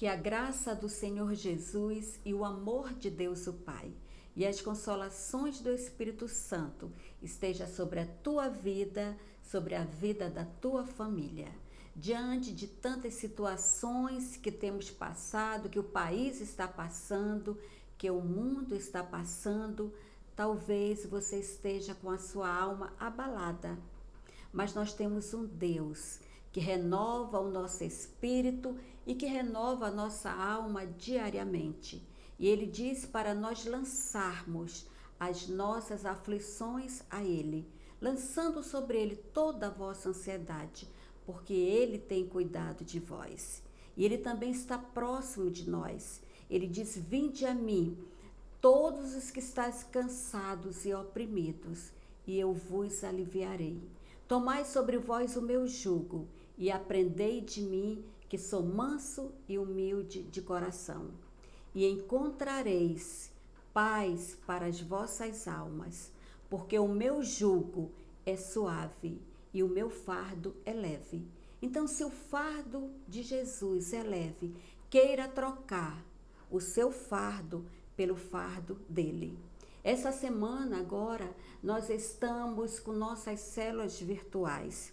Que a graça do Senhor Jesus e o amor de Deus o Pai e as consolações do Espírito Santo esteja sobre a tua vida, sobre a vida da tua família. Diante de tantas situações que temos passado, que o país está passando, que o mundo está passando, talvez você esteja com a sua alma abalada. Mas nós temos um Deus que renova o nosso espírito e que renova a nossa alma diariamente. E Ele diz para nós lançarmos as nossas aflições a Ele, lançando sobre Ele toda a vossa ansiedade, porque Ele tem cuidado de vós. E Ele também está próximo de nós. Ele diz: vinde a mim, todos os que estáis cansados e oprimidos, e eu vos aliviarei. Tomai sobre vós o meu jugo e aprendei de mim, que sou manso e humilde de coração. E encontrareis paz para as vossas almas, porque o meu jugo é suave e o meu fardo é leve. Então, se o fardo de Jesus é leve, queira trocar o seu fardo pelo fardo dele. Essa semana agora nós estamos com nossas células virtuais,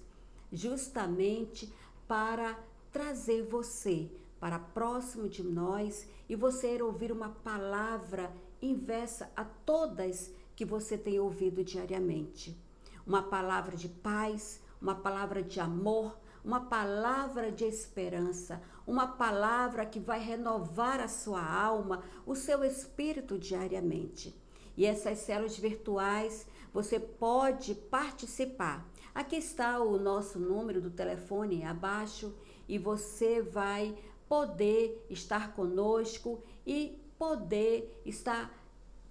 justamente para trazer você para próximo de nós e você ouvir uma palavra inversa a todas que você tem ouvido diariamente. Uma palavra de paz, uma palavra de amor, uma palavra de esperança, uma palavra que vai renovar a sua alma, o seu espírito diariamente. E essas células virtuais, você pode participar. Aqui está o nosso número do telefone abaixo e você vai poder estar conosco e poder estar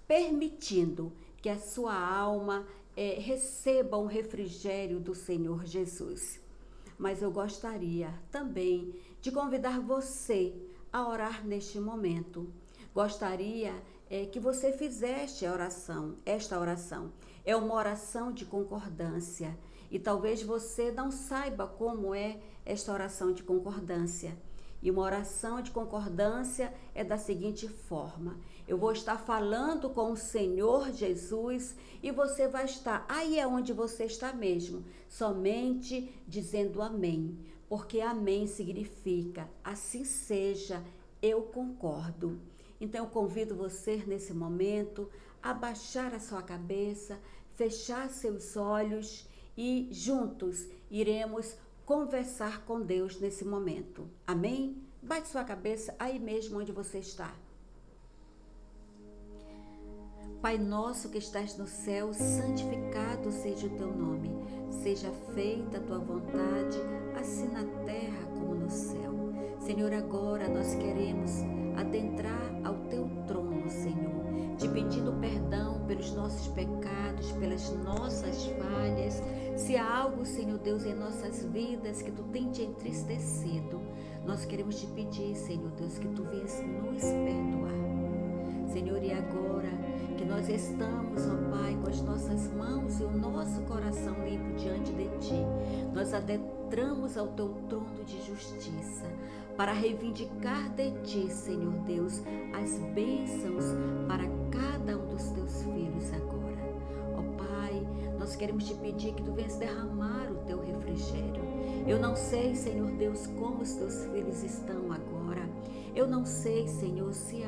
permitindo que a sua alma receba um refrigério do Senhor Jesus. Mas eu gostaria também de convidar você a orar neste momento. Gostaria que você fizesse esta oração. É uma oração de concordância. E talvez você não saiba como é esta oração de concordância. E uma oração de concordância é da seguinte forma: eu vou estar falando com o Senhor Jesus e você vai estar aí é onde você está mesmo, somente dizendo amém, porque amém significa assim seja, eu concordo. Então eu convido você nesse momento a baixar a sua cabeça, fechar seus olhos e juntos iremos conversar com Deus nesse momento. Amém? Bate sua cabeça aí mesmo onde você está. Pai nosso que estás no céu, santificado seja o teu nome. Seja feita a tua vontade, assim na terra como no céu. Senhor, agora nós queremos adentrar ao teu trono, Senhor, te pedindo perdão pelos nossos pecados, pelas nossas falhas. Se há algo, Senhor Deus, em nossas vidas que tu tem te entristecido, nós queremos te pedir, Senhor Deus, que tu venhas nos perdoar. Senhor, e agora que nós estamos, ó Pai, com as nossas mãos e o nosso coração limpo diante de ti, nós adentramos ao teu trono de justiça para reivindicar de ti, Senhor Deus, as bênçãos para cada um dos teus filhos agora. Ó Pai, nós queremos te pedir que tu venhas derramar o teu refrigério. Eu não sei, Senhor Deus, como os teus filhos estão agora. Eu não sei, Senhor, se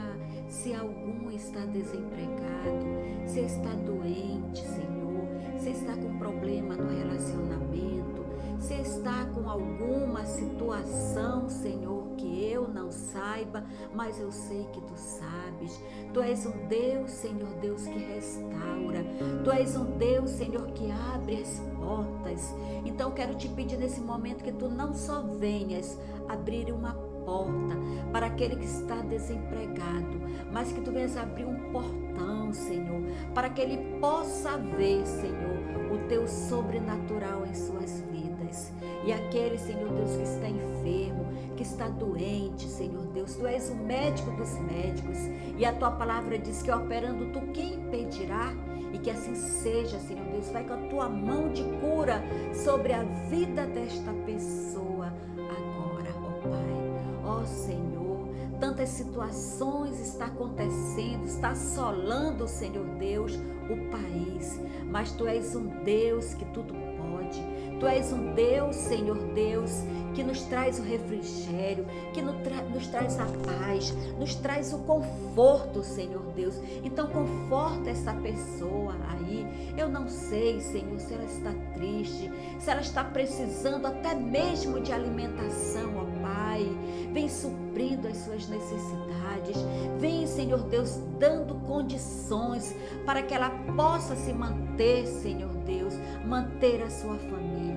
algum está desempregado, se está doente, Senhor, se está com problema no relacionamento, se está com alguma situação, Senhor, que eu não saiba, mas eu sei que tu sabes. Tu és um Deus, Senhor Deus, que restaura. Tu és um Deus, Senhor, que abre as portas. Então quero te pedir nesse momento que tu não só venhas abrir uma porta para aquele que está desempregado, mas que tu venhas abrir um portão, Senhor, para que ele possa ver, Senhor, o teu sobrenatural em suas vidas. E aquele, Senhor Deus, que está enfermo, que está doente, Senhor Deus, tu és o médico dos médicos e a tua palavra diz que operando tu quem impedirá? E que assim seja, Senhor Deus, vai com a tua mão de cura sobre a vida desta pessoa agora, ó Pai. Ó Senhor, tantas situações está acontecendo, está assolando, Senhor Deus, o país. Mas Tu és um Deus que tudo pode. Tu és um Deus, Senhor Deus, que nos traz o refrigério, que nos traz a paz, nos traz o conforto, Senhor Deus. Então conforta essa pessoa aí. Eu não sei, Senhor, se ela está triste, se ela está precisando até mesmo de alimentação, ó Pai. Vem suprindo as suas necessidades. Vem, Senhor Deus, dando condições para que ela possa se manter, Senhor Deus, manter a sua família.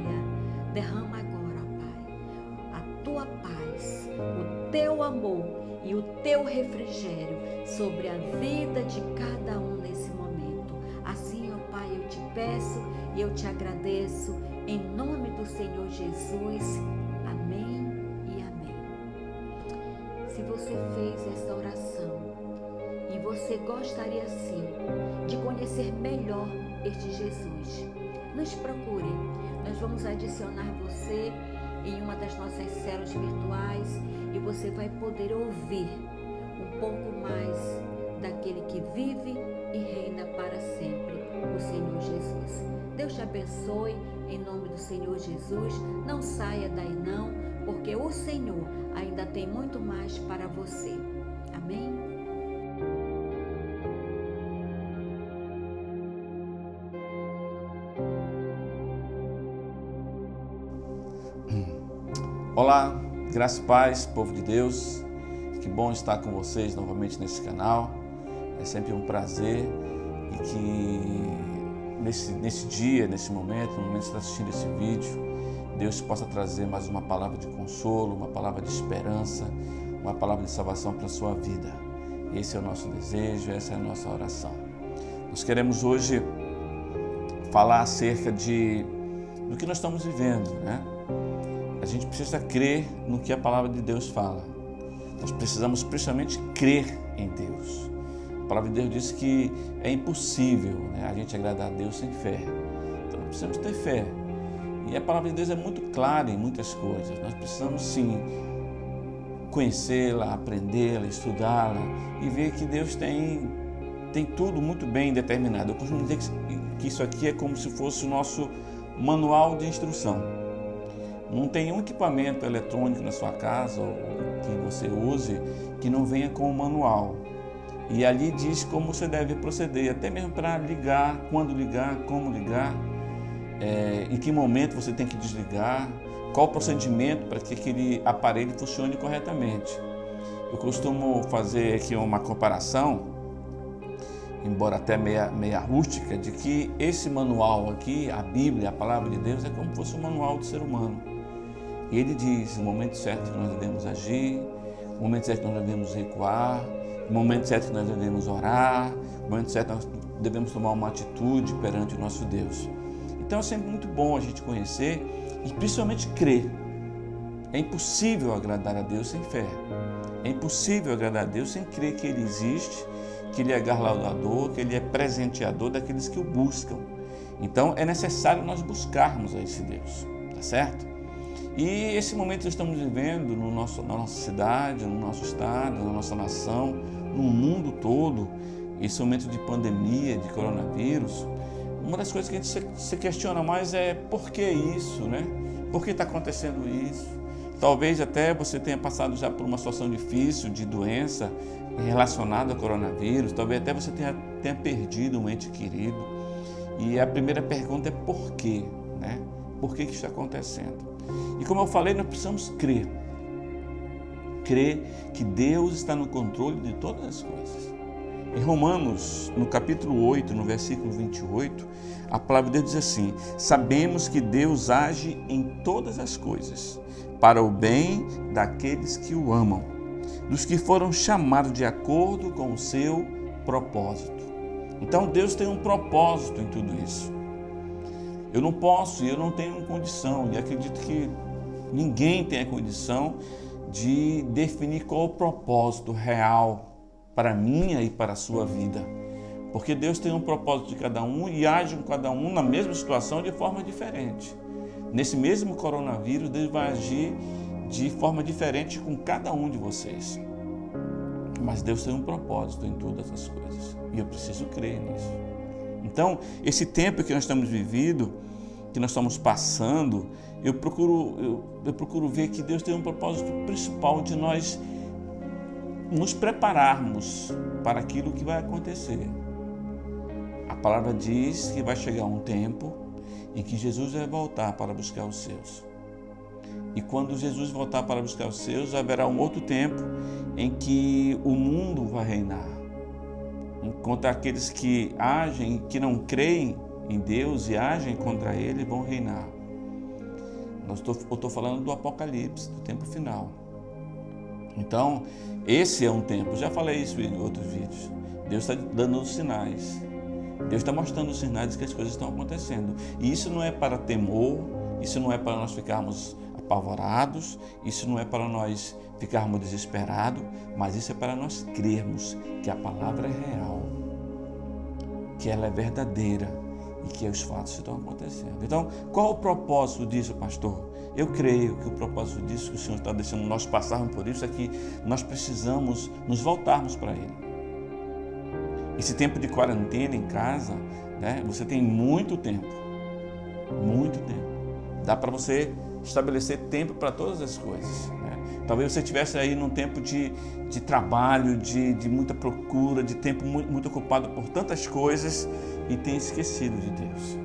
Derrama agora, Pai, a Tua paz, o Teu amor e o Teu refrigério sobre a vida de cada um nesse momento. Assim, ó Pai, eu te peço e eu te agradeço em nome do Senhor Jesus. Amém e amém. Se você fez essa oração e você gostaria sim de conhecer melhor este Jesus, nos procure. Nós vamos adicionar você em uma das nossas células virtuais e você vai poder ouvir um pouco mais daquele que vive e reina para sempre, o Senhor Jesus. Deus te abençoe em nome do Senhor Jesus. Não saia daí não, porque o Senhor ainda tem muito mais para você. Amém? Olá, graça e paz, povo de Deus. Que bom estar com vocês novamente nesse canal. É sempre um prazer e que nesse dia, nesse momento, no momento que você está assistindo esse vídeo, Deus possa trazer mais uma palavra de consolo, uma palavra de esperança, uma palavra de salvação para a sua vida. Esse é o nosso desejo, essa é a nossa oração. Nós queremos hoje falar acerca do que nós estamos vivendo, né? A gente precisa crer no que a palavra de Deus fala. Nós precisamos principalmente crer em Deus. A palavra de Deus diz que é impossível, né, a gente agradar a Deus sem fé. Então nós precisamos ter fé. E a palavra de Deus é muito clara em muitas coisas. Nós precisamos sim conhecê-la, aprendê-la, estudá-la e ver que Deus tem tudo muito bem determinado. Eu costumo dizer que isso aqui é como se fosse o nosso manual de instrução. Não tem um equipamento eletrônico na sua casa ou que você use que não venha com o manual. E ali diz como você deve proceder, até mesmo para ligar, quando ligar, como ligar, em que momento você tem que desligar, qual o procedimento para que aquele aparelho funcione corretamente. Eu costumo fazer aqui uma comparação, embora até meia rústica, de que esse manual aqui, a Bíblia, a palavra de Deus, é como se fosse um manual do ser humano. E ele diz o momento certo que nós devemos agir, o momento certo que nós devemos recuar, o momento certo que nós devemos orar, o momento certo que nós devemos tomar uma atitude perante o nosso Deus. Então é sempre muito bom a gente conhecer e principalmente crer. É impossível agradar a Deus sem fé. É impossível agradar a Deus sem crer que Ele existe, que Ele é galardoador, que Ele é presenteador daqueles que o buscam. Então é necessário nós buscarmos a esse Deus, tá certo? E esse momento que estamos vivendo na nossa cidade, no nosso estado, na nossa nação, no mundo todo, esse momento de pandemia, de coronavírus, uma das coisas que a gente se questiona mais é por que isso, né? Por que está acontecendo isso? Talvez até você tenha passado já por uma situação difícil de doença relacionada ao coronavírus, talvez até você tenha perdido um ente querido. E a primeira pergunta é por quê, né? Por que isso está acontecendo? E como eu falei, nós precisamos crer. Crer que Deus está no controle de todas as coisas. Em Romanos, no capítulo 8, no versículo 28, a palavra de Deus diz assim: sabemos que Deus age em todas as coisas, para o bem daqueles que o amam, dos que foram chamados de acordo com o seu propósito. Então Deus tem um propósito em tudo isso. Eu não posso e eu não tenho condição, e acredito que ninguém tem a condição de definir qual o propósito real para a minha e para a sua vida. Porque Deus tem um propósito de cada um e age com cada um na mesma situação de forma diferente. Nesse mesmo coronavírus, Deus vai agir de forma diferente com cada um de vocês. Mas Deus tem um propósito em todas as coisas. E eu preciso crer nisso. Então, esse tempo que nós estamos vivendo, que nós estamos passando, eu procuro ver que Deus tem um propósito principal de nós nos prepararmos para aquilo que vai acontecer. A palavra diz que vai chegar um tempo em que Jesus vai voltar para buscar os seus. E quando Jesus voltar para buscar os seus, haverá um outro tempo em que o mundo vai reinar. Enquanto aqueles que agem, que não creem em Deus e agem contra Ele, vão reinar. Eu estou falando do Apocalipse, do tempo final. Então, esse é um tempo, já falei isso em outros vídeos. Deus está dando os sinais. Deus está mostrando os sinais de que as coisas estão acontecendo. E isso não é para temor, isso não é para nós ficarmos apavorados, isso não é para nós ficarmos desesperados, mas isso é para nós crermos que a palavra é real, que ela é verdadeira e que os fatos estão acontecendo. Então, qual o propósito disso, pastor? Eu creio que o propósito disso que o Senhor está deixando nós passarmos por isso é que nós precisamos nos voltarmos para Ele. Esse tempo de quarentena em casa, né, você tem muito tempo. Dá para você estabelecer tempo para todas as coisas. Né? Talvez você estivesse aí num tempo de trabalho, de muita procura, de tempo muito ocupado por tantas coisas e tenha esquecido de Deus.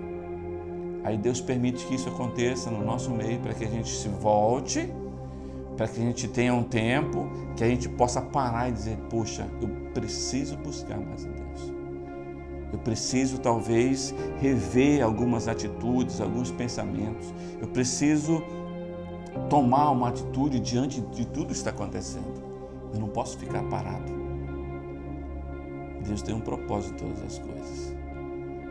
Aí Deus permite que isso aconteça no nosso meio para que a gente se volte, para que a gente tenha um tempo, que a gente possa parar e dizer, poxa, eu preciso buscar mais a Deus. Eu preciso talvez rever algumas atitudes, alguns pensamentos. Eu preciso tomar uma atitude diante de tudo que está acontecendo. Eu não posso ficar parado. Deus tem um propósito em todas as coisas.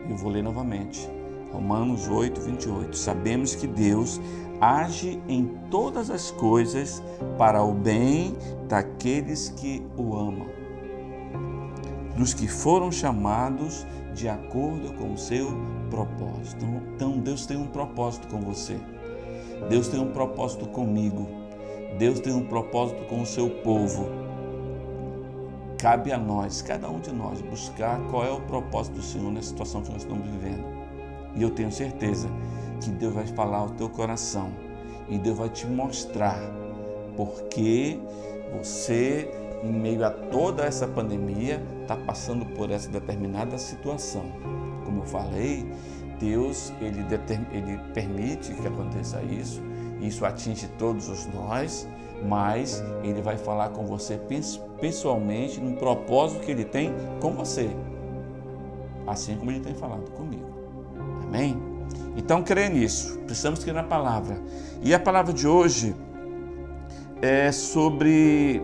Eu vou ler novamente. Romanos 8, 28. Sabemos que Deus age em todas as coisas para o bem daqueles que o amam, dos que foram chamados de acordo com o seu propósito. Então Deus tem um propósito com você. Deus tem um propósito comigo. Deus tem um propósito com o seu povo. Cabe a nós, cada um de nós, buscar qual é o propósito do Senhor na situação que nós estamos vivendo. E eu tenho certeza que Deus vai falar ao teu coração e Deus vai te mostrar porque você, em meio a toda essa pandemia, está passando por essa determinada situação. Como eu falei, Deus ele permite que aconteça isso, e isso atinge todos nós, mas Ele vai falar com você pessoalmente no propósito que Ele tem com você, assim como Ele tem falado comigo. Amém? Então, crê nisso. Precisamos crer na palavra. E a palavra de hoje é sobre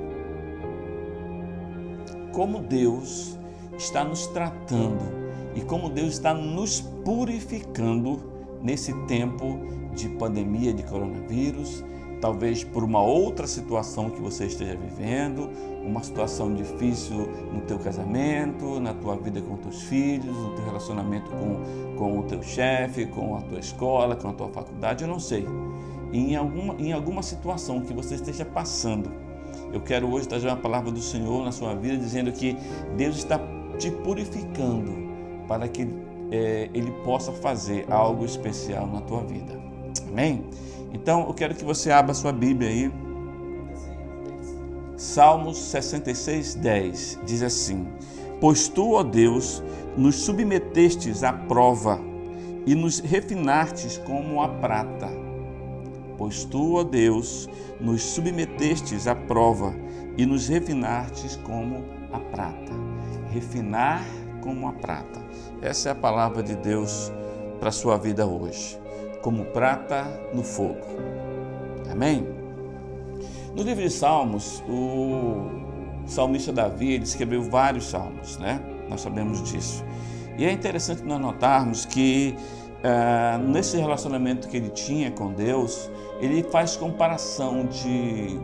como Deus está nos tratando e como Deus está nos purificando nesse tempo de pandemia de coronavírus, talvez por uma outra situação que você esteja vivendo, uma situação difícil no teu casamento, na tua vida com teus filhos, no teu relacionamento com o teu chefe, com a tua escola, com a tua faculdade, eu não sei. Em alguma situação que você esteja passando, eu quero hoje trazer uma palavra do Senhor na sua vida, dizendo que Deus está te purificando para que Ele possa fazer algo especial na tua vida. Amém? Então, eu quero que você abra a sua Bíblia aí. Salmos 66, 10 diz assim: Pois tu, ó Deus, nos submetestes à prova e nos refinastes como a prata. Pois tu, ó Deus, nos submetestes à prova e nos refinastes como a prata. Refinar como a prata. Essa é a palavra de Deus para a sua vida hoje. Como prata no fogo. Amém? No livro de Salmos, o salmista Davi, ele escreveu vários salmos, né? Nós sabemos disso. E é interessante nós notarmos que nesse relacionamento que ele tinha com Deus, ele faz comparação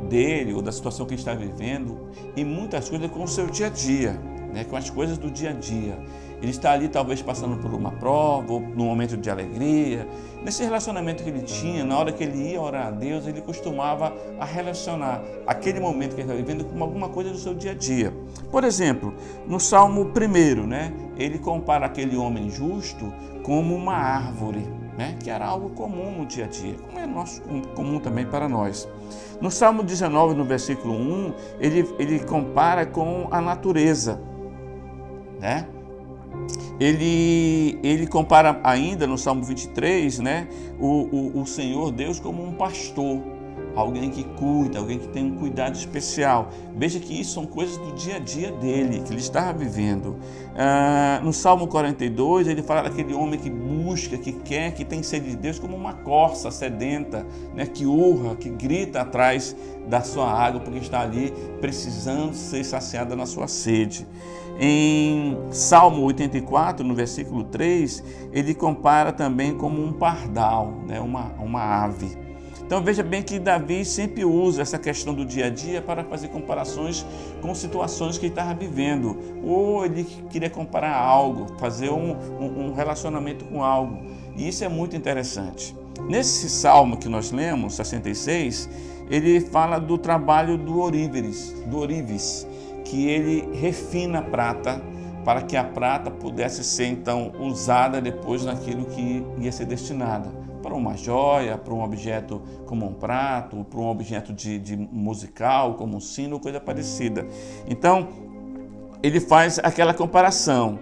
dele ou da situação que ele está vivendo em muitas coisas com o seu dia a dia, né? Com as coisas do dia a dia. Ele está ali talvez passando por uma prova ou num momento de alegria. Nesse relacionamento que ele tinha, na hora que ele ia orar a Deus, ele costumava a relacionar aquele momento que ele estava vivendo com alguma coisa do seu dia a dia. Por exemplo, no Salmo 1, né, ele compara aquele homem justo como uma árvore, né, que era algo comum no dia a dia, como é comum também para nós. No Salmo 19, no versículo 1, ele compara com a natureza, né? Ele compara ainda no Salmo 23, né, o Senhor Deus como um pastor, alguém que cuida, alguém que tem um cuidado especial. Veja que isso são coisas do dia a dia dele, que ele estava vivendo. No Salmo 42, ele fala daquele homem que busca, que quer, que tem sede de Deus como uma corça sedenta, né, que urra, que grita atrás da sua água, porque está ali precisando ser saciada na sua sede. Em Salmo 84, no versículo 3, ele compara também como um pardal, né, uma ave. Então veja bem que Davi sempre usa essa questão do dia a dia para fazer comparações com situações que ele estava vivendo. Ou ele queria comparar algo, fazer um relacionamento com algo. E isso é muito interessante. Nesse salmo que nós lemos, 66, ele fala do trabalho do ourives, que ele refina a prata para que a prata pudesse ser então usada depois naquilo que ia ser destinada. Para uma joia, para um objeto como um prato, para um objeto de musical, como um sino, coisa parecida. Então, ele faz aquela comparação.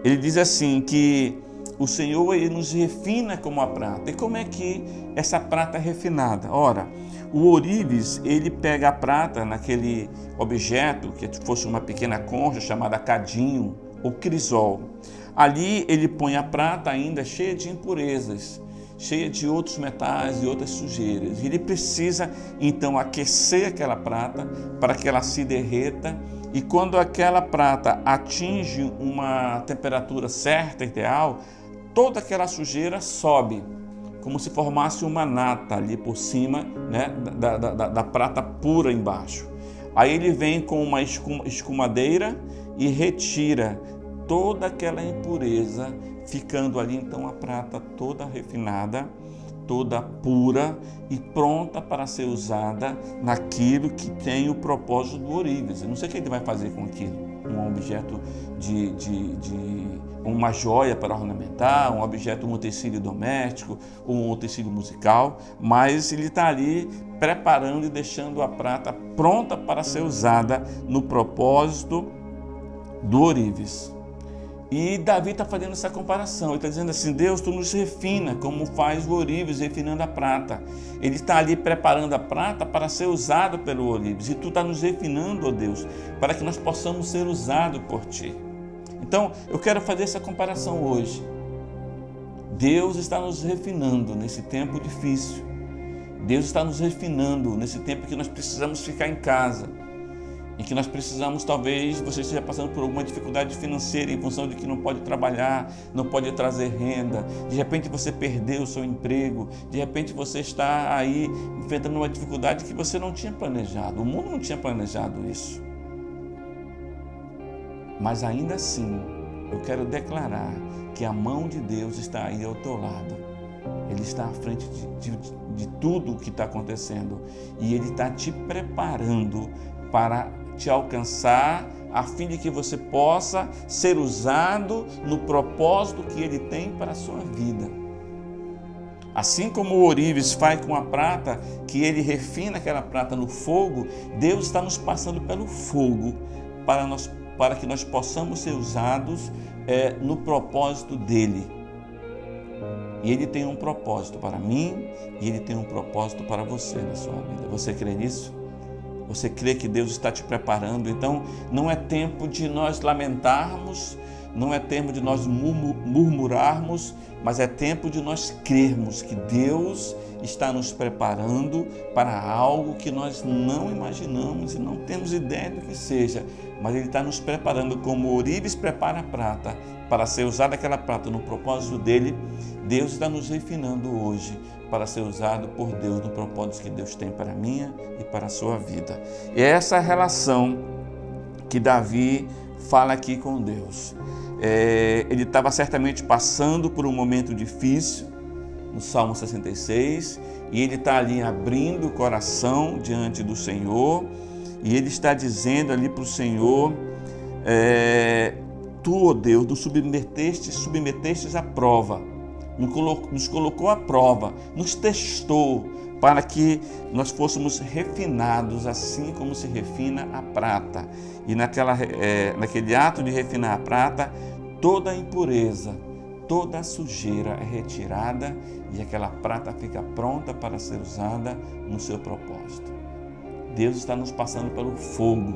Ele diz assim que o Senhor ele nos refina como a prata. E como é que essa prata é refinada? Ora, o ourives, ele pega a prata naquele objeto, que fosse uma pequena concha chamada cadinho ou crisol. Ali ele põe a prata ainda cheia de impurezas, cheia de outros metais e outras sujeiras. Ele precisa então aquecer aquela prata para que ela se derreta, e quando aquela prata atinge uma temperatura certa, ideal, toda aquela sujeira sobe, como se formasse uma nata ali por cima, né, da prata pura embaixo. Aí ele vem com uma escumadeira e retira toda aquela impureza, ficando ali então a prata toda refinada, toda pura e pronta para ser usada naquilo que tem o propósito do ourives. Eu não sei o que ele vai fazer com aquilo, um objeto uma joia para ornamentar, um objeto, um utensílio doméstico, ou um utensílio musical, mas ele está ali preparando e deixando a prata pronta para ser usada no propósito do ourives. E Davi está fazendo essa comparação, ele está dizendo assim: Deus, tu nos refina como faz o ourives refinando a prata. Ele está ali preparando a prata para ser usado pelo ourives, e tu está nos refinando, ó Deus, para que nós possamos ser usados por ti. Então, eu quero fazer essa comparação hoje. Deus está nos refinando nesse tempo difícil. Deus está nos refinando nesse tempo que nós precisamos ficar em casa, em que nós precisamos, talvez você esteja passando por alguma dificuldade financeira em função de que não pode trabalhar, não pode trazer renda, de repente você perdeu o seu emprego, de repente você está aí enfrentando uma dificuldade que você não tinha planejado, o mundo não tinha planejado isso. Mas ainda assim, eu quero declarar que a mão de Deus está aí ao teu lado. Ele está à frente de tudo o que está acontecendo, e Ele está te preparando para te alcançar, a fim de que você possa ser usado no propósito que Ele tem para a sua vida. Assim como o ourives faz com a prata, que ele refina aquela prata no fogo, Deus está nos passando pelo fogo para que nós possamos ser usados no propósito dEle. E Ele tem um propósito para mim, e Ele tem um propósito para você na sua vida. Você crê nisso? Você crê que Deus está te preparando? Então, não é tempo de nós lamentarmos, não é tempo de nós murmurarmos, mas é tempo de nós crermos que Deus está nos preparando para algo que nós não imaginamos e não temos ideia do que seja, mas Ele está nos preparando como o ourives prepara a prata para ser usada aquela prata no propósito dele. Deus está nos refinando hoje para ser usado por Deus no propósito que Deus tem para a minha e para a sua vida. E é essa relação que Davi fala aqui com Deus. Ele estava certamente passando por um momento difícil, no Salmo 66, e ele está ali abrindo o coração diante do Senhor, e ele está dizendo ali para o Senhor, Tu, ó Deus, nos submetestes à prova, nos colocou à prova, nos testou, para que nós fôssemos refinados, assim como se refina a prata. E naquele ato de refinar a prata, toda a impureza, toda a sujeira é retirada e aquela prata fica pronta para ser usada no seu propósito. Deus está nos passando pelo fogo,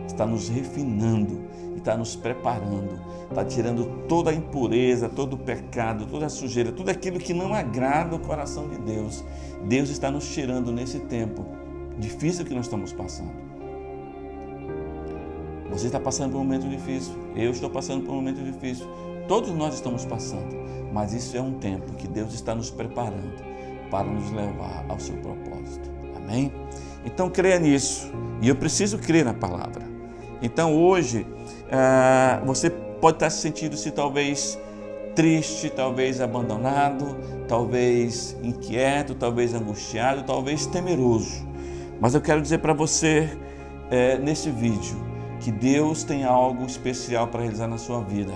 está nos refinando, está nos preparando, está tirando toda a impureza, todo o pecado, toda a sujeira, tudo aquilo que não agrada o coração de Deus. Deus está nos tirando nesse tempo difícil que nós estamos passando. Você está passando por um momento difícil, eu estou passando por um momento difícil, todos nós estamos passando, mas isso é um tempo que Deus está nos preparando para nos levar ao seu propósito. Amém? Então creia nisso, e eu preciso crer na palavra. Então hoje você pode estar se sentindo talvez triste, talvez abandonado, talvez inquieto, talvez angustiado, talvez temeroso. Mas eu quero dizer para você nesse vídeo que Deus tem algo especial para realizar na sua vida.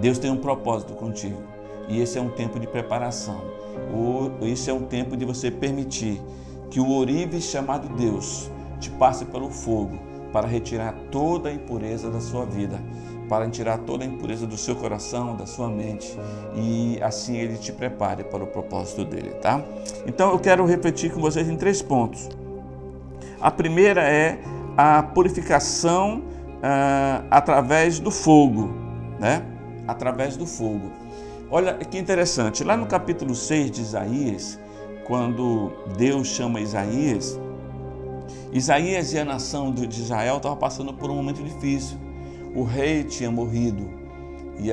Deus tem um propósito contigo e esse é um tempo de preparação. Esse é um tempo de você permitir que o ourives chamado Deus te passe pelo fogo para retirar toda a impureza da sua vida, para tirar toda a impureza do seu coração, da sua mente, e assim Ele te prepare para o propósito dele, tá? Então eu quero refletir com vocês em 3 pontos. A primeira é a purificação através do fogo, né? Através do fogo. Olha que interessante, lá no capítulo 6 de Isaías, quando Deus chama Isaías e a nação de Israel estavam passando por um momento difícil. O rei tinha morrido e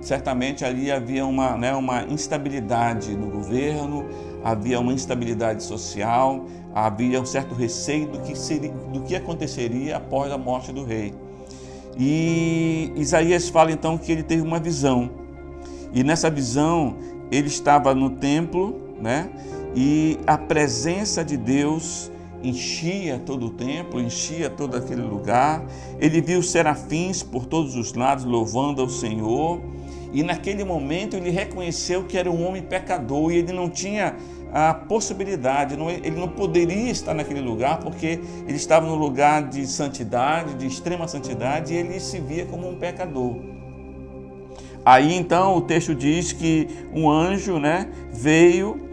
certamente ali havia uma instabilidade no governo, havia uma instabilidade social, havia um certo receio do que aconteceria após a morte do rei. E Isaías fala então que ele teve uma visão, e nessa visão ele estava no templo, né? E a presença de Deus enchia todo o templo, enchia todo aquele lugar. Ele viu serafins por todos os lados louvando ao Senhor, e naquele momento ele reconheceu que era um homem pecador e ele não tinha a possibilidade, ele não poderia estar naquele lugar porque ele estava no lugar de santidade, de extrema santidade, e ele se via como um pecador. Aí então o texto diz que um anjo, né, veio,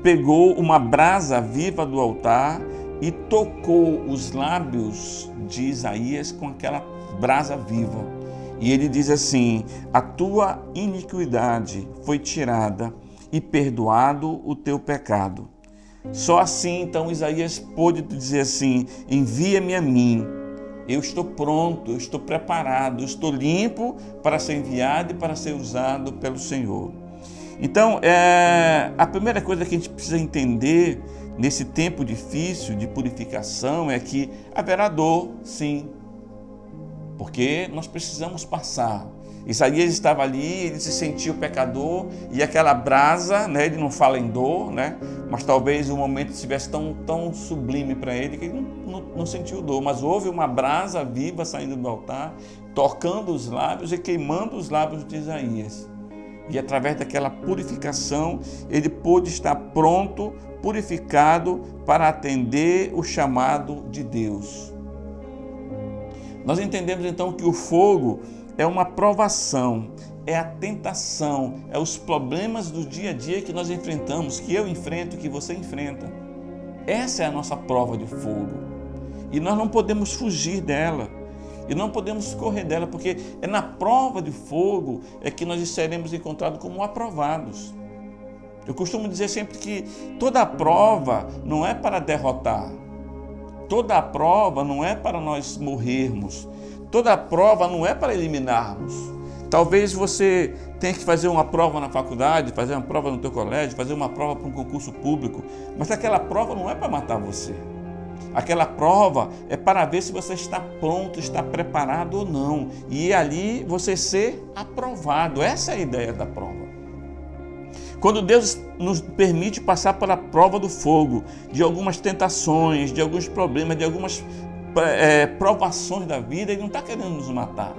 pegou uma brasa viva do altar e tocou os lábios de Isaías com aquela brasa viva. E ele diz assim: a tua iniquidade foi tirada e perdoado o teu pecado. Só assim então Isaías pôde dizer assim: envia-me a mim, eu estou pronto, eu estou preparado, eu estou limpo para ser enviado e para ser usado pelo Senhor. Então, a primeira coisa que a gente precisa entender nesse tempo difícil de purificação é que haverá dor, sim, porque nós precisamos passar. Isaías estava ali, ele se sentiu pecador, e aquela brasa, né, ele não fala em dor, né, mas talvez o momento estivesse tão sublime para ele que ele não sentiu dor, mas houve uma brasa viva saindo do altar, tocando os lábios e queimando os lábios de Isaías. E através daquela purificação, ele pôde estar pronto, purificado, para atender o chamado de Deus. Nós entendemos então que o fogo é uma provação, é a tentação, é os problemas do dia a dia que nós enfrentamos, que eu enfrento, que você enfrenta. Essa é a nossa prova de fogo. E nós não podemos fugir dela. E não podemos correr dela, porque é na prova de fogo é que nós seremos encontrados como aprovados. Eu costumo dizer sempre que toda prova não é para derrotar. Toda prova não é para nós morrermos. Toda prova não é para eliminarmos. Talvez você tenha que fazer uma prova na faculdade, fazer uma prova no teu colégio, fazer uma prova para um concurso público, mas aquela prova não é para matar você. Aquela prova é para ver se você está pronto, está preparado ou não. E ali você ser aprovado. Essa é a ideia da prova. Quando Deus nos permite passar pela prova do fogo, de algumas tentações, de alguns problemas, de algumas provações da vida, Ele não está querendo nos matar.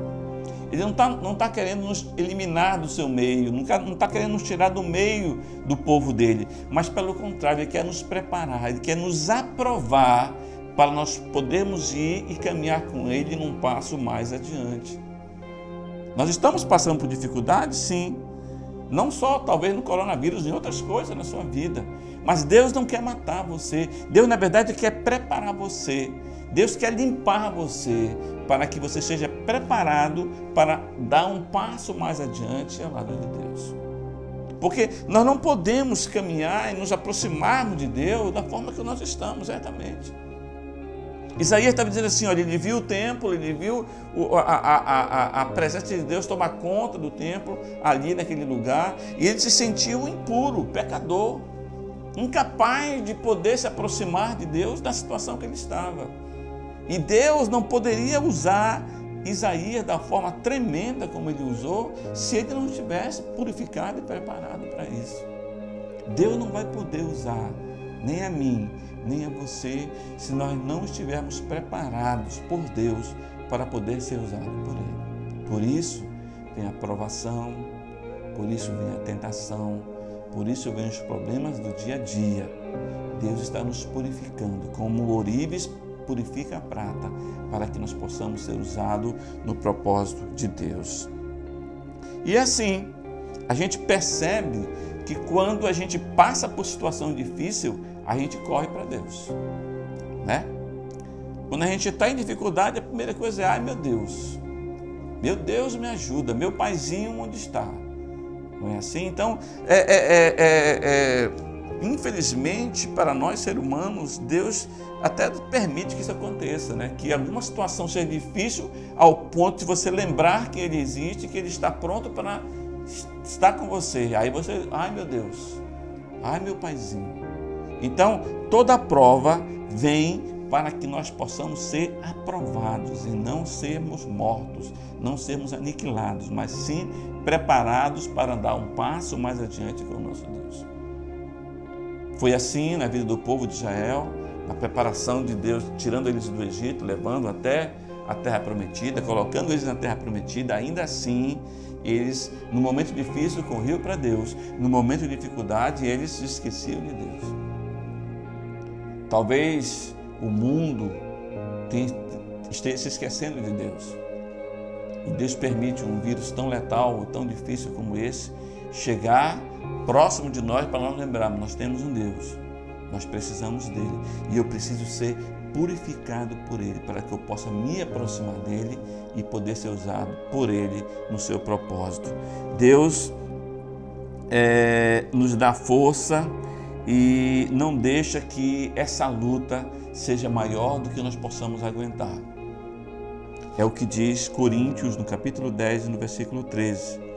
Ele não está querendo nos eliminar do seu meio, não está querendo nos tirar do meio do povo dele, mas pelo contrário, Ele quer nos preparar, Ele quer nos aprovar para nós podermos ir e caminhar com Ele num passo mais adiante. Nós estamos passando por dificuldades, sim, não só talvez no coronavírus, em outras coisas na sua vida, mas Deus não quer matar você, Deus na verdade quer preparar você, Deus quer limpar você, para que você seja preparado para dar um passo mais adiante ao lado de Deus. Porque nós não podemos caminhar e nos aproximarmos de Deus da forma que nós estamos, certamente. Isaías estava dizendo assim, olha, ele viu o templo, ele viu a presença de Deus tomar conta do templo, ali naquele lugar, e ele se sentiu impuro, pecador, incapaz de poder se aproximar de Deus da situação que ele estava. E Deus não poderia usar Isaías da forma tremenda como ele usou, se ele não estivesse purificado e preparado para isso. Deus não vai poder usar nem a mim, nem a você, se nós não estivermos preparados por Deus para poder ser usado por Ele. Por isso vem a provação, por isso vem a tentação, por isso vem os problemas do dia a dia. Deus está nos purificando, como o ourives purifica a prata, para que nós possamos ser usados no propósito de Deus. E assim, a gente percebe que quando a gente passa por situação difícil, a gente corre para Deus, né? Quando a gente está em dificuldade, a primeira coisa é, ai meu Deus me ajuda, meu paizinho onde está? Não é assim? Então, infelizmente, para nós seres humanos, Deus até permite que isso aconteça, né? Que alguma situação seja difícil ao ponto de você lembrar que Ele existe, que Ele está pronto para estar com você. Aí você, ai meu Deus, ai meu paizinho. Então, toda prova vem para que nós possamos ser aprovados e não sermos mortos, não sermos aniquilados, mas sim preparados para dar um passo mais adiante com o nosso Deus. Foi assim na vida do povo de Israel, na preparação de Deus, tirando eles do Egito, levando até a terra prometida, colocando eles na terra prometida. Ainda assim, eles, no momento difícil, corriam para Deus. No momento de dificuldade, eles se esqueciam de Deus. Talvez o mundo esteja se esquecendo de Deus. E Deus permite um vírus tão letal, tão difícil como esse, chegar próximo de nós para nós lembrarmos, nós temos um Deus, nós precisamos dele e eu preciso ser purificado por ele para que eu possa me aproximar dele e poder ser usado por ele no seu propósito. Deus nos dá força e não deixa que essa luta seja maior do que nós possamos aguentar. É o que diz Coríntios no capítulo 10 no versículo 13.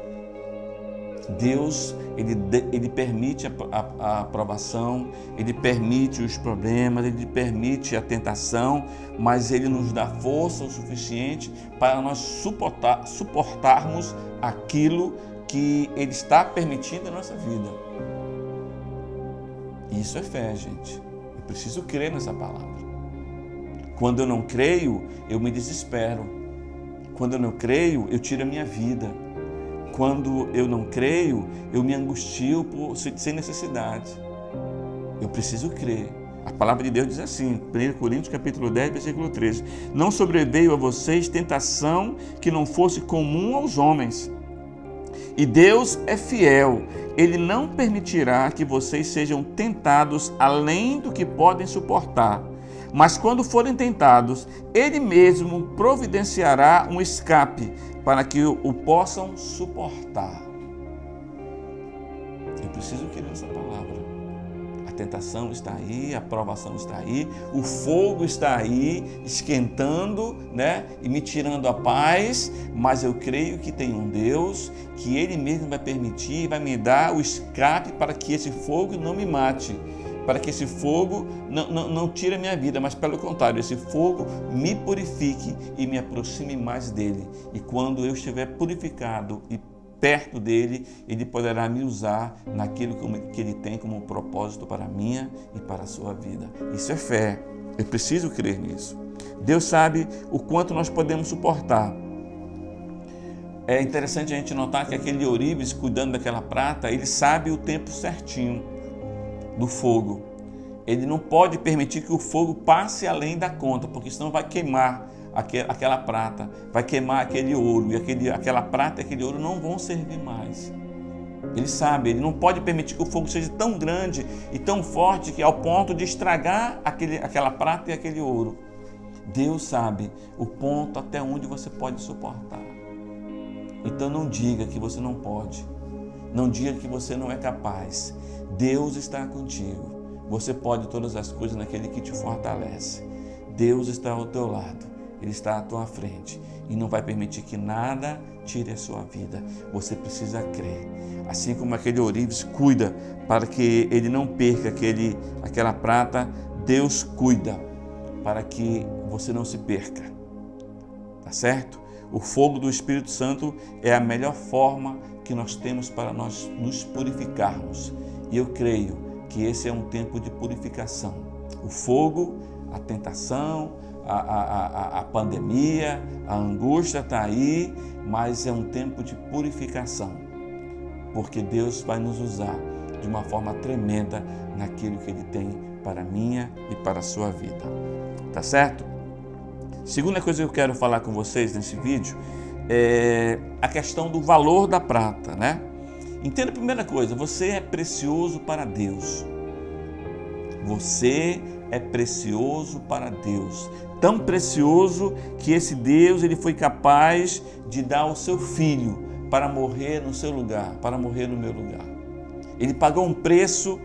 Deus, ele permite a provação, Ele permite os problemas, Ele permite a tentação, mas Ele nos dá força o suficiente para nós suportarmos aquilo que Ele está permitindo na nossa vida. Isso é fé, gente. Eu preciso crer nessa palavra. Quando eu não creio, eu me desespero. Quando eu não creio, eu tiro a minha vida. Quando eu não creio, eu me angustio sem necessidade. Eu preciso crer. A palavra de Deus diz assim, 1 Coríntios capítulo 10, versículo 13. Não sobreveio a vocês tentação que não fosse comum aos homens. E Deus é fiel. Ele não permitirá que vocês sejam tentados além do que podem suportar. Mas quando forem tentados, Ele mesmo providenciará um escape para que o possam suportar. Eu preciso querer essa palavra. A tentação está aí, a provação está aí, o fogo está aí, esquentando, né? E me tirando a paz, mas eu creio que tem um Deus, que Ele mesmo vai permitir, vai me dar o escape para que esse fogo não me mate, para que esse fogo não tire a minha vida, mas pelo contrário, esse fogo me purifique e me aproxime mais dEle. E quando eu estiver purificado e perto dEle, Ele poderá me usar naquilo que Ele tem como propósito para a minha e para a sua vida. Isso é fé. Eu preciso crer nisso. Deus sabe o quanto nós podemos suportar. É interessante a gente notar que aquele ourives, cuidando daquela prata, ele sabe o tempo certinho do fogo. Ele não pode permitir que o fogo passe além da conta, porque senão vai queimar aquela prata, vai queimar aquele ouro, e aquela prata e aquele ouro não vão servir mais. Ele sabe, ele não pode permitir que o fogo seja tão grande e tão forte que ao ponto de estragar aquela prata e aquele ouro. Deus sabe o ponto até onde você pode suportar. Então não diga que você não pode, não diga que você não é capaz. Deus está contigo. Você pode todas as coisas naquele que te fortalece. Deus está ao teu lado, Ele está à tua frente e não vai permitir que nada tire a sua vida. Você precisa crer. Assim como aquele ourives cuida para que ele não perca aquela prata, Deus cuida para que você não se perca. Tá certo? O fogo do Espírito Santo é a melhor forma que nós temos para nós nos purificarmos. E eu creio que esse é um tempo de purificação. O fogo, a tentação, a pandemia, a angústia está aí, mas é um tempo de purificação, porque Deus vai nos usar de uma forma tremenda naquilo que Ele tem para a minha e para a sua vida. Tá certo? Segunda coisa que eu quero falar com vocês nesse vídeo é a questão do valor da prata, né? Entenda a primeira coisa, você é precioso para Deus. Você é precioso para Deus. Tão precioso que esse Deus, Ele foi capaz de dar o seu Filho para morrer no seu lugar, para morrer no meu lugar. Ele pagou um preço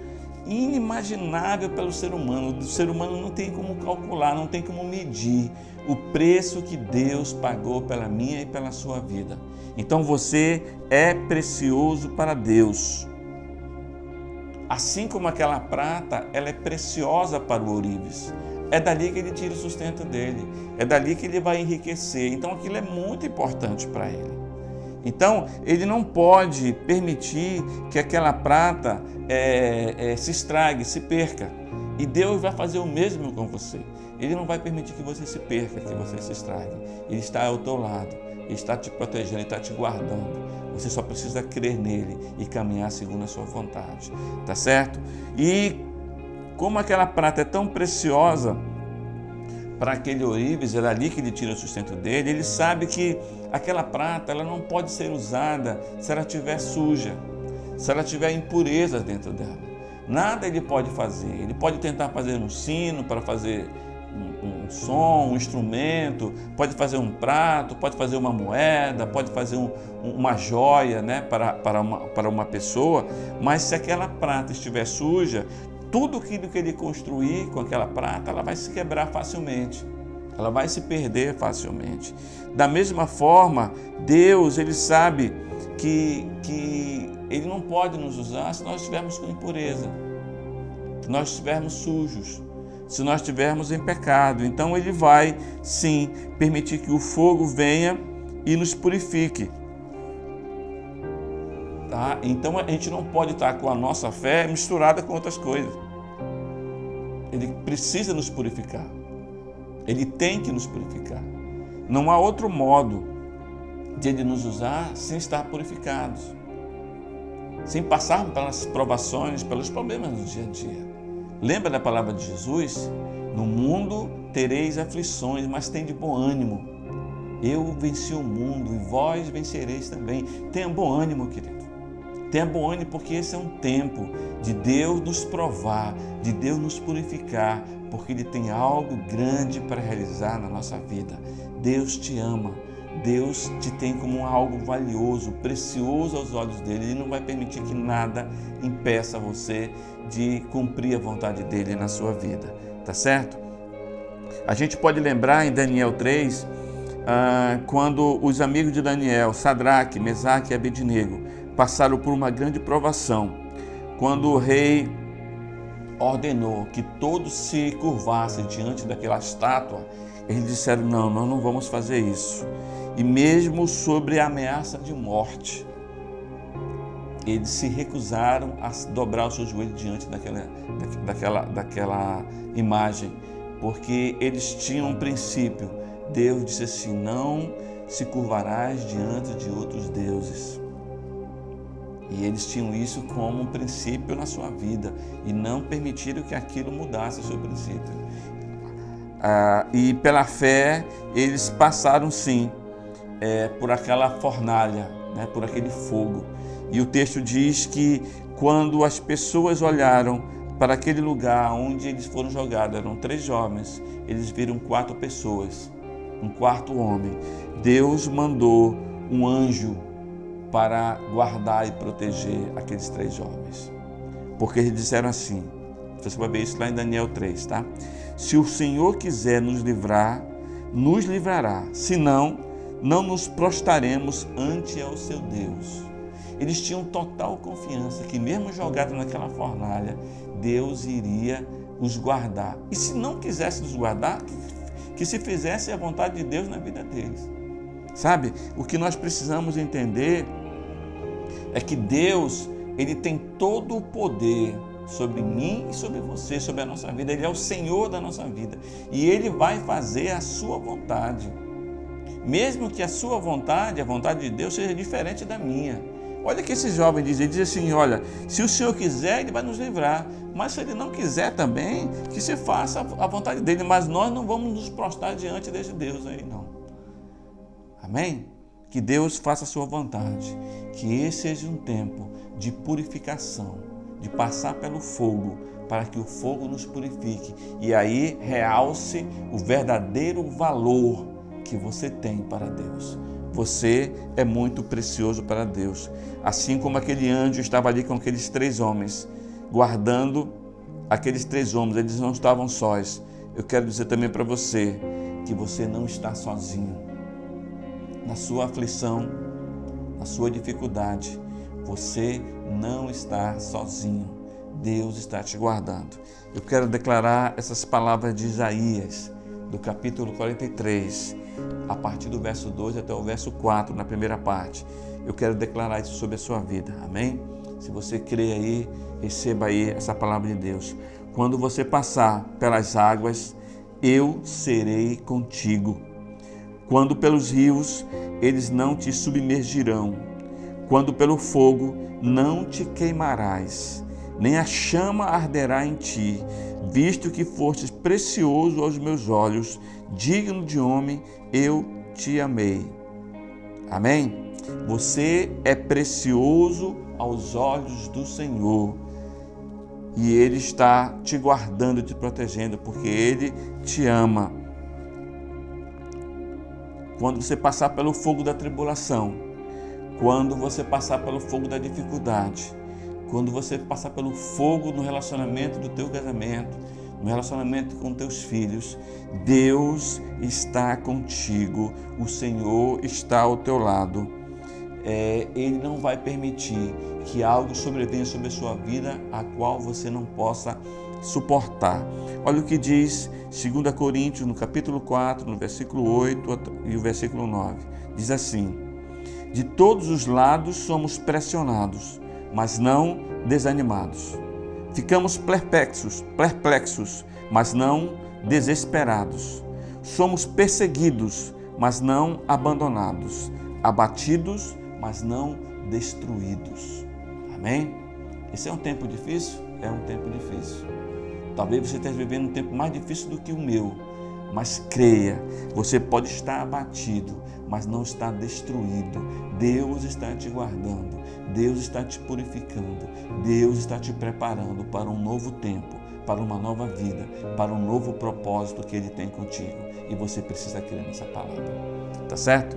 inimaginável pelo ser humano. O ser humano não tem como calcular, não tem como medir o preço que Deus pagou pela minha e pela sua vida. Então você é precioso para Deus. Assim como aquela prata, ela é preciosa para o ourives. É dali que ele tira o sustento dele, é dali que ele vai enriquecer. Então aquilo é muito importante para ele. Então ele não pode permitir que aquela prata se estrague, se perca. E Deus vai fazer o mesmo com você. Ele não vai permitir que você se perca, que você se estrague. Ele está ao teu lado, Ele está te protegendo, Ele está te guardando. Você só precisa crer nele e caminhar segundo a sua vontade. Tá certo? E como aquela prata é tão preciosa para aquele ourives, é dali que ele tira o sustento dele, ele sabe que aquela prata ela não pode ser usada se ela estiver suja, se ela tiver impurezas dentro dela. Nada ele pode fazer. Ele pode tentar fazer um sino para fazer um som, um instrumento, pode fazer um prato, pode fazer uma moeda, pode fazer uma joia, né, para uma pessoa, mas se aquela prata estiver suja, tudo aquilo que ele construir com aquela prata, ela vai se quebrar facilmente, ela vai se perder facilmente. Da mesma forma, Deus, Ele sabe que Ele não pode nos usar se nós estivermos com impureza, se nós estivermos sujos, se nós estivermos em pecado. Então Ele vai, sim, permitir que o fogo venha e nos purifique. Tá? Então a gente não pode estar com a nossa fé misturada com outras coisas. Ele precisa nos purificar. Ele tem que nos purificar. Não há outro modo de Ele nos usar sem estar purificados, sem passarmos pelas provações, pelos problemas do dia a dia. Lembra da palavra de Jesus? No mundo tereis aflições, mas tem de bom ânimo. Eu venci o mundo e vós vencereis também. Tenha bom ânimo, querido. Tenha bom ânimo, porque esse é um tempo de Deus nos provar, de Deus nos purificar, porque Ele tem algo grande para realizar na nossa vida. Deus te ama, Deus te tem como algo valioso, precioso aos olhos dEle. Ele não vai permitir que nada impeça você de cumprir a vontade dEle na sua vida, tá certo? A gente pode lembrar em Daniel 3, quando os amigos de Daniel, Sadraque, Mesaque e Abednego, passaram por uma grande provação, quando o rei ordenou que todos se curvassem diante daquela estátua, eles disseram: não, nós não vamos fazer isso. E mesmo sobre a ameaça de morte, eles se recusaram a dobrar o seu joelho diante daquela imagem, porque eles tinham um princípio. Deus disse assim: não se curvarás diante de outros deuses. E eles tinham isso como um princípio na sua vida e não permitiram que aquilo mudasse o seu princípio. E pela fé eles passaram sim por aquela fornalha, né, por aquele fogo. E o texto diz que quando as pessoas olharam para aquele lugar onde eles foram jogados, eram 3 jovens, eles viram 4 pessoas, um 4º homem. Deus mandou um anjo para guardar e proteger aqueles 3 jovens. Porque eles disseram assim, você vai ver isso lá em Daniel 3, tá? Se o Senhor quiser nos livrar, nos livrará. Se não, não nos prostraremos ante ao seu Deus. Eles tinham total confiança que mesmo jogados naquela fornalha, Deus iria os guardar. E se não quisesse os guardar, que se fizesse a vontade de Deus na vida deles. Sabe, o que nós precisamos entender é que Deus, Ele tem todo o poder sobre mim e sobre você, sobre a nossa vida. Ele é o Senhor da nossa vida e Ele vai fazer a sua vontade. Mesmo que a sua vontade, a vontade de Deus, seja diferente da minha. Olha que esse jovem diz assim, olha, se o Senhor quiser, Ele vai nos livrar. Mas se Ele não quiser também, que se faça a vontade dEle. Mas nós não vamos nos prostrar diante desse Deus aí, não. Amém? Que Deus faça a sua vontade. Que esse seja um tempo de purificação, de passar pelo fogo, para que o fogo nos purifique. E aí realce o verdadeiro valor que você tem para Deus. Você é muito precioso para Deus. Assim como aquele anjo estava ali com aqueles 3 homens, guardando aqueles 3 homens, eles não estavam sós. Eu quero dizer também para você que você não está sozinho. Na sua aflição, na sua dificuldade, você não está sozinho. Deus está te guardando. Eu quero declarar essas palavras de Isaías, do capítulo 43, a partir do verso 2 até o verso 4, na primeira parte. Eu quero declarar isso sobre a sua vida, amém? Se você crê aí, receba aí essa palavra de Deus. Quando você passar pelas águas, eu serei contigo. Quando pelos rios, eles não te submergirão. Quando pelo fogo, não te queimarás, nem a chama arderá em ti, visto que fostes precioso aos meus olhos, digno de homem, eu te amei. Amém? Você é precioso aos olhos do Senhor e Ele está te guardando e te protegendo, porque Ele te ama. Quando você passar pelo fogo da tribulação, quando você passar pelo fogo da dificuldade, quando você passar pelo fogo no relacionamento do teu casamento, no relacionamento com teus filhos, Deus está contigo, o Senhor está ao teu lado. Ele não vai permitir que algo sobrevenha sobre a sua vida a qual você não possa suportar. Olha o que diz 2 Coríntios, no capítulo 4, no versículo 8 e o versículo 9. Diz assim: de todos os lados somos pressionados, mas não desanimados. Ficamos perplexos, mas não desesperados. Somos perseguidos, mas não abandonados. Abatidos, mas não destruídos. Amém? Esse é um tempo difícil? É um tempo difícil. Talvez você esteja vivendo um tempo mais difícil do que o meu, mas creia, você pode estar abatido, mas não está destruído. Deus está te guardando, Deus está te purificando, Deus está te preparando para um novo tempo, para uma nova vida, para um novo propósito que Ele tem contigo. E você precisa crer nessa palavra. Tá certo?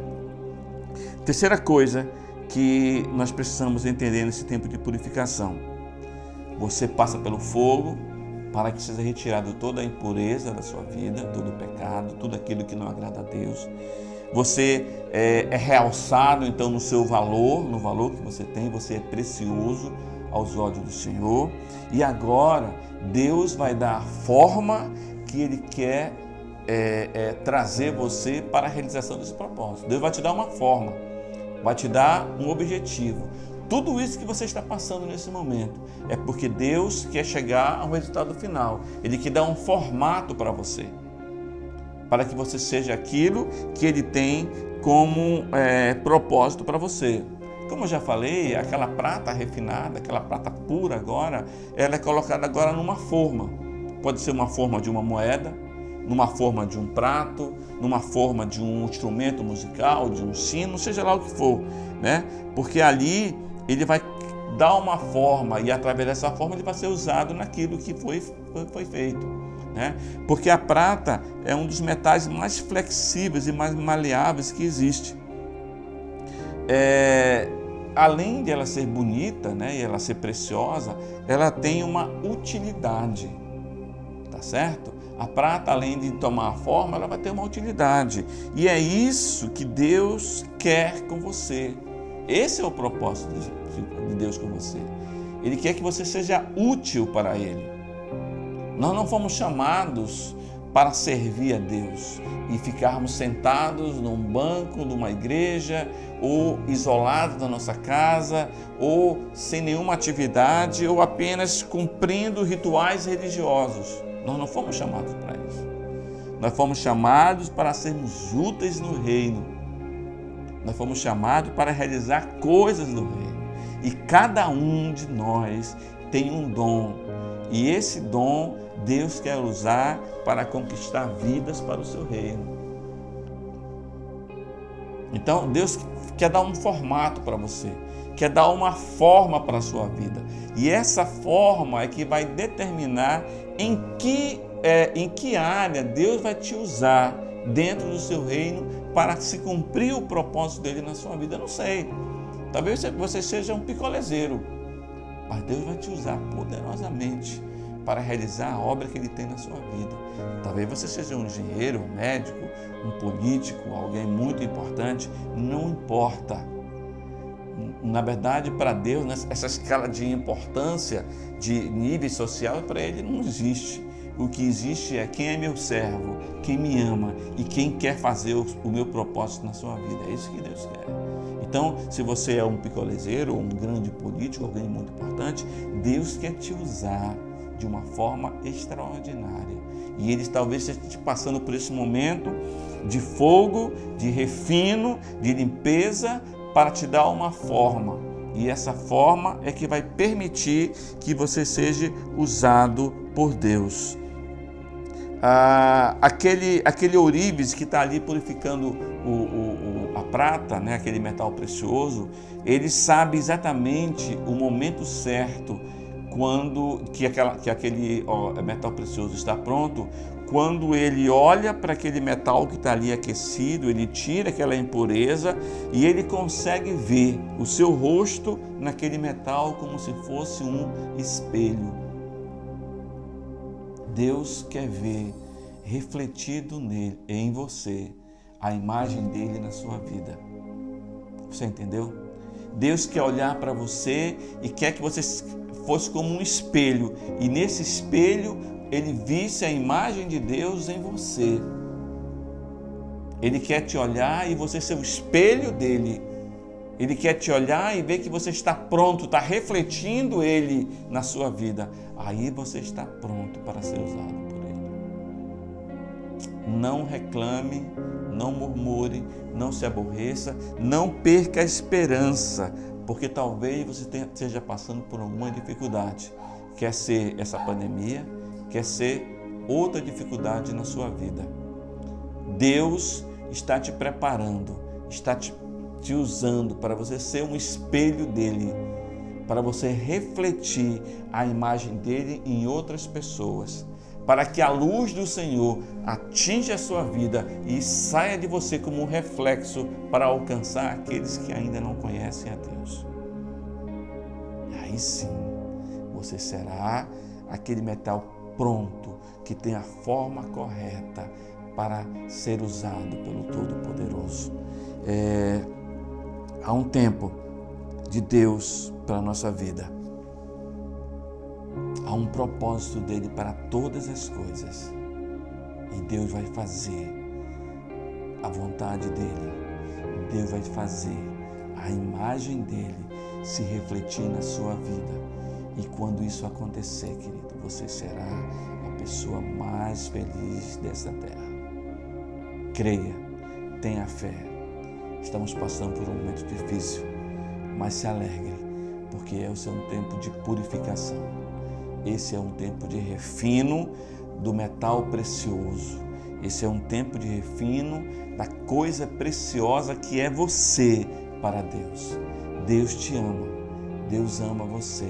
Terceira coisa que nós precisamos entender nesse tempo de purificação. Você passa pelo fogo para que seja retirado toda a impureza da sua vida, todo o pecado, tudo aquilo que não agrada a Deus. Você é realçado então no seu valor, no valor que você tem, você é precioso aos olhos do Senhor. E agora Deus vai dar a forma que Ele quer trazer você para a realização desse propósito. Deus vai te dar uma forma, vai te dar um objetivo. Tudo isso que você está passando nesse momento é porque Deus quer chegar ao resultado final. Ele quer dar um formato para você, para que você seja aquilo que Ele tem como propósito para você. Como eu já falei, aquela prata refinada, aquela prata pura agora, ela é colocada agora numa forma. Pode ser uma forma de uma moeda, numa forma de um prato, numa forma de um instrumento musical, de um sino, seja lá o que for, né? Porque ali Ele vai dar uma forma e através dessa forma Ele vai ser usado naquilo que foi feito, né? Porque a prata é um dos metais mais flexíveis e mais maleáveis que existe. Além de ela ser bonita, né, e ela ser preciosa, ela tem uma utilidade, tá certo? A prata, além de tomar a forma, ela vai ter uma utilidade. E é isso que Deus quer com você. Esse é o propósito de Deus com você. Ele quer que você seja útil para Ele. Nós não fomos chamados para servir a Deus e ficarmos sentados num banco de uma igreja ou isolados da nossa casa ou sem nenhuma atividade ou apenas cumprindo rituais religiosos. Nós não fomos chamados para isso. Nós fomos chamados para sermos úteis no reino. Nós fomos chamados para realizar coisas do reino. E cada um de nós tem um dom. E esse dom Deus quer usar para conquistar vidas para o seu reino. Então Deus quer dar um formato para você, quer dar uma forma para a sua vida. E essa forma é que vai determinar em que área Deus vai te usar dentro do seu reino para se cumprir o propósito dele na sua vida. Eu não sei, talvez você seja um picolezeiro, mas Deus vai te usar poderosamente para realizar a obra que Ele tem na sua vida. Talvez você seja um engenheiro, um médico, um político, alguém muito importante, não importa. Na verdade, para Deus, essa escala de importância, de nível social, para Ele não existe. O que existe é quem é meu servo, quem me ama e quem quer fazer o meu propósito na sua vida. É isso que Deus quer. Então, se você é um picolezeiro ou um grande político, alguém muito importante, Deus quer te usar de uma forma extraordinária. E Ele talvez esteja passando por esse momento de fogo, de refino, de limpeza, para te dar uma forma. E essa forma é que vai permitir que você seja usado por Deus. Aquele ourives que está ali purificando a prata, né, aquele metal precioso, ele sabe exatamente o momento certo quando que aquele metal precioso está pronto. Quando ele olha para aquele metal que está ali aquecido, ele tira aquela impureza e ele consegue ver o seu rosto naquele metal como se fosse um espelho. Deus quer ver refletido em você a imagem dele na sua vida. Você entendeu? Deus quer olhar para você e quer que você fosse como um espelho, e nesse espelho Ele visse a imagem de Deus em você. Ele quer te olhar e você ser o espelho dele. Ele quer te olhar e ver que você está pronto, está refletindo Ele na sua vida. Aí você está pronto para ser usado por Ele. Não reclame, não murmure, não se aborreça, não perca a esperança, porque talvez você esteja passando por alguma dificuldade. Quer ser essa pandemia, quer ser outra dificuldade na sua vida. Deus está te preparando, está te usando para você ser um espelho dele, para você refletir a imagem dele em outras pessoas, para que a luz do Senhor atinja a sua vida e saia de você como um reflexo para alcançar aqueles que ainda não conhecem a Deus. E aí sim, você será aquele metal pronto, que tem a forma correta para ser usado pelo Todo-Poderoso. Há um tempo de Deus para a nossa vida. Há um propósito dele para todas as coisas. E Deus vai fazer a vontade dele. Deus vai fazer a imagem dele se refletir na sua vida. E quando isso acontecer, querido, você será a pessoa mais feliz dessa terra. Creia, tenha fé. Estamos passando por um momento difícil, mas se alegre, porque esse é um tempo de purificação. Esse é um tempo de refino do metal precioso. Esse é um tempo de refino da coisa preciosa que é você para Deus. Deus te ama, Deus ama você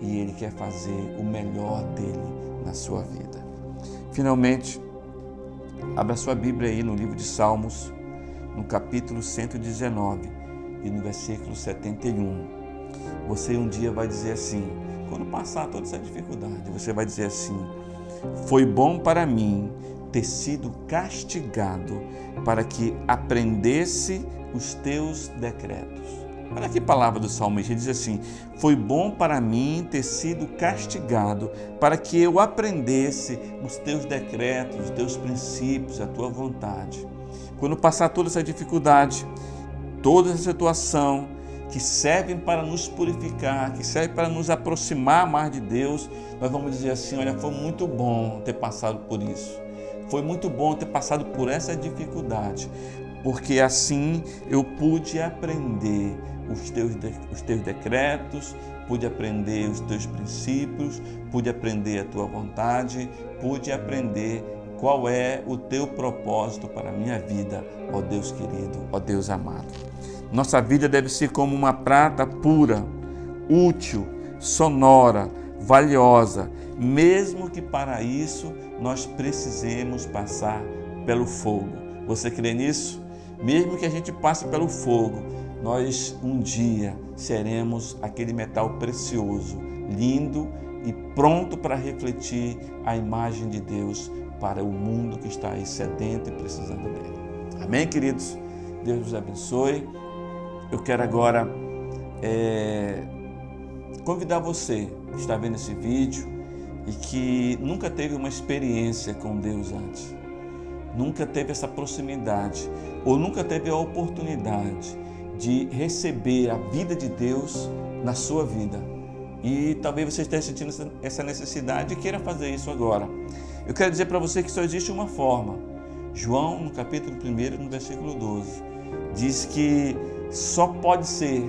e Ele quer fazer o melhor dele na sua vida. Finalmente, abra sua Bíblia aí no livro de Salmos, no capítulo 119 e no versículo 71. Você um dia vai dizer assim, quando passar toda essa dificuldade, você vai dizer assim: foi bom para mim ter sido castigado para que aprendesse os teus decretos. Olha que palavra do salmista, ele diz assim: foi bom para mim ter sido castigado para que eu aprendesse os teus decretos, os teus princípios, a tua vontade. Quando passar toda essa dificuldade, toda essa situação que servem para nos purificar, que servem para nos aproximar mais de Deus, nós vamos dizer assim: olha, foi muito bom ter passado por isso. Foi muito bom ter passado por essa dificuldade, porque assim eu pude aprender os teus decretos, pude aprender os teus princípios, pude aprender a tua vontade, pude aprender qual é o teu propósito para a minha vida, ó Deus querido, ó Deus amado. Nossa vida deve ser como uma prata pura, útil, sonora, valiosa, mesmo que para isso nós precisemos passar pelo fogo. Você crê nisso? Mesmo que a gente passe pelo fogo, nós um dia seremos aquele metal precioso, lindo e pronto para refletir a imagem de Deus para o mundo que está aí sedento e precisando dele. Amém, queridos? Deus os abençoe. Eu quero agora convidar você que está vendo esse vídeo e que nunca teve uma experiência com Deus antes, nunca teve essa proximidade ou nunca teve a oportunidade de receber a vida de Deus na sua vida. E talvez você esteja sentindo essa necessidade e queira fazer isso agora. Eu quero dizer para você que só existe uma forma. João, no capítulo 1, no versículo 12, diz que só pode ser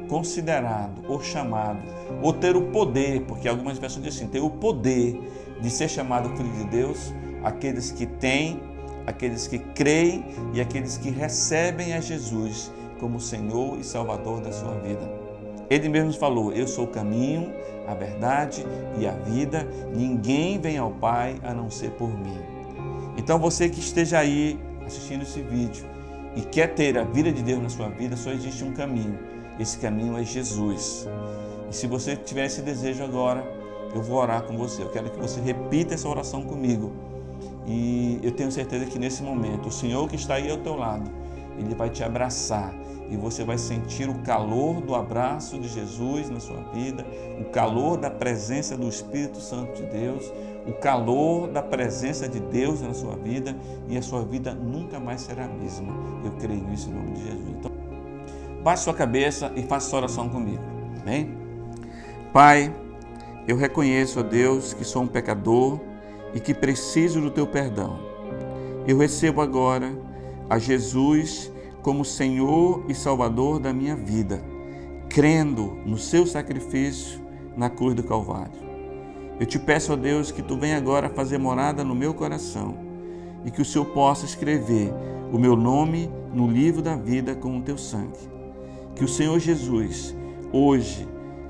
considerado ou chamado, ou ter o poder, porque algumas versões dizem assim, ter o poder de ser chamado filho de Deus, aqueles que têm, aqueles que creem e aqueles que recebem a Jesus como Senhor e Salvador da sua vida. Ele mesmo falou: eu sou o caminho, a verdade e a vida, ninguém vem ao Pai a não ser por mim. Então você que esteja aí assistindo esse vídeo e quer ter a vida de Deus na sua vida, só existe um caminho. Esse caminho é Jesus. E se você tiver esse desejo agora, eu vou orar com você. Eu quero que você repita essa oração comigo. E eu tenho certeza que nesse momento, o Senhor que está aí ao teu lado, Ele vai te abraçar e você vai sentir o calor do abraço de Jesus na sua vida, o calor da presença do Espírito Santo de Deus, o calor da presença de Deus na sua vida, e a sua vida nunca mais será a mesma. Eu creio nisso em nome de Jesus. Então, baixe sua cabeça e faça essa oração comigo. Amém? Pai, eu reconheço, ó Deus, que sou um pecador e que preciso do teu perdão. Eu recebo agora a Jesus como Senhor e Salvador da minha vida, crendo no seu sacrifício na cruz do Calvário. Eu te peço, ó Deus, que tu venha agora fazer morada no meu coração e que o Senhor possa escrever o meu nome no livro da vida com o teu sangue. Que o Senhor Jesus, hoje,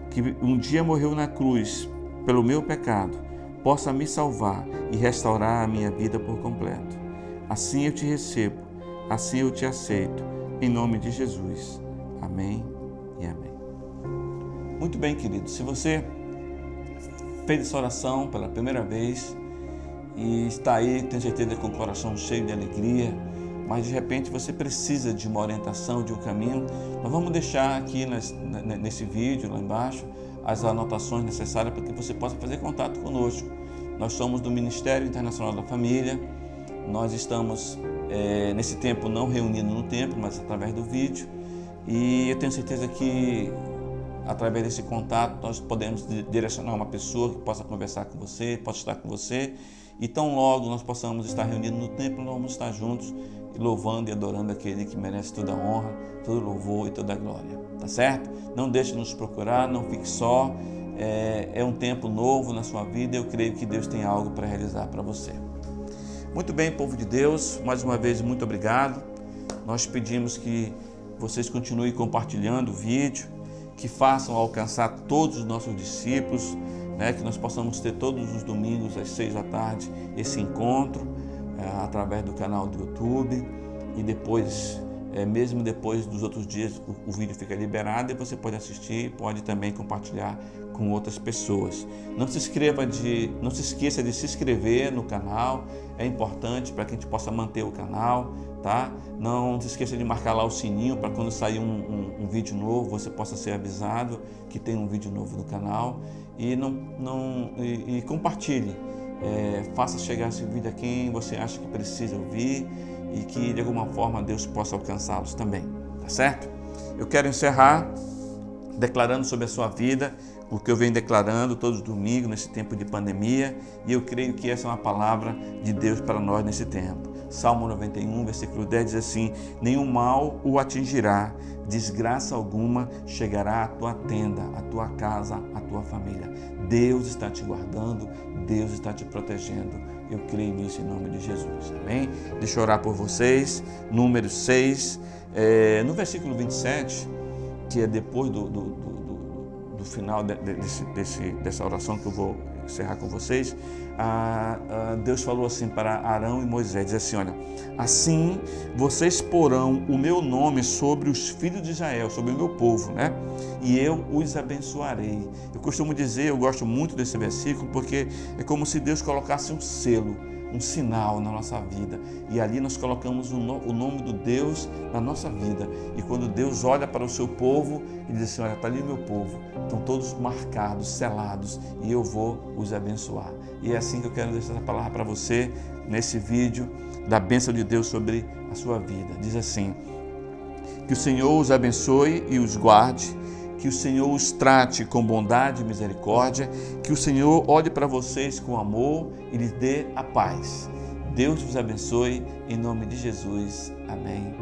que um dia morreu na cruz pelo meu pecado, possa me salvar e restaurar a minha vida por completo. Assim eu te recebo, assim eu te aceito, em nome de Jesus. Amém e amém. Muito bem, querido, se você fez essa oração pela primeira vez e está aí, tenho certeza, com o coração cheio de alegria, mas de repente você precisa de uma orientação, de um caminho, nós vamos deixar aqui nesse vídeo, lá embaixo, as anotações necessárias para que você possa fazer contato conosco. Nós somos do Ministério Internacional da Família, nós estamos nesse tempo não reunidos no templo, mas através do vídeo, e eu tenho certeza que através desse contato nós podemos direcionar uma pessoa que possa conversar com você, possa estar com você, e tão logo nós possamos estar reunidos no templo, nós vamos estar juntos louvando e adorando aquele que merece toda a honra, todo louvor e toda a glória, tá certo? Não deixe de nos procurar, não fique só, é um tempo novo na sua vida, eu creio que Deus tem algo para realizar para você. Muito bem, povo de Deus, mais uma vez muito obrigado. Nós pedimos que vocês continuem compartilhando o vídeo, que façam alcançar todos os nossos discípulos, né, que nós possamos ter todos os domingos às 6 da tarde esse encontro através do canal do YouTube, e depois, mesmo depois dos outros dias, o vídeo fica liberado e você pode assistir, pode também compartilhar com outras pessoas. Não se esqueça de se inscrever no canal, é importante para que a gente possa manter o canal, tá? Não se esqueça de marcar lá o sininho para quando sair um vídeo novo você possa ser avisado que tem um vídeo novo no canal, e compartilhe, faça chegar esse vídeo a quem você acha que precisa ouvir e que de alguma forma Deus possa alcançá-los também, tá certo? Eu quero encerrar declarando sobre a sua vida o que eu venho declarando todos os domingos nesse tempo de pandemia, e eu creio que essa é uma palavra de Deus para nós nesse tempo. Salmo 91, versículo 10 diz assim: nenhum mal o atingirá, desgraça alguma chegará à tua tenda, à tua casa, à tua família. Deus está te guardando, Deus está te protegendo. Eu creio nisso em nome de Jesus. Amém? Deixa eu orar por vocês. Número 6, no versículo 27, que é depois do final dessa oração que eu vou encerrar com vocês, Deus falou assim para Arão e Moisés, diz assim: olha, assim vocês porão o meu nome sobre os filhos de Israel, sobre o meu povo, né? E eu os abençoarei. Eu costumo dizer, eu gosto muito desse versículo, porque é como se Deus colocasse um selo, um sinal na nossa vida, e ali nós colocamos o nome do Deus na nossa vida, e quando Deus olha para o seu povo, Ele diz assim: olha, está ali o meu povo, estão todos marcados, selados, e eu vou os abençoar. E é assim que eu quero deixar essa palavra para você, nesse vídeo, da bênção de Deus sobre a sua vida. Diz assim: que o Senhor os abençoe e os guarde, que o Senhor os trate com bondade e misericórdia, que o Senhor olhe para vocês com amor e lhes dê a paz. Deus vos abençoe, em nome de Jesus. Amém.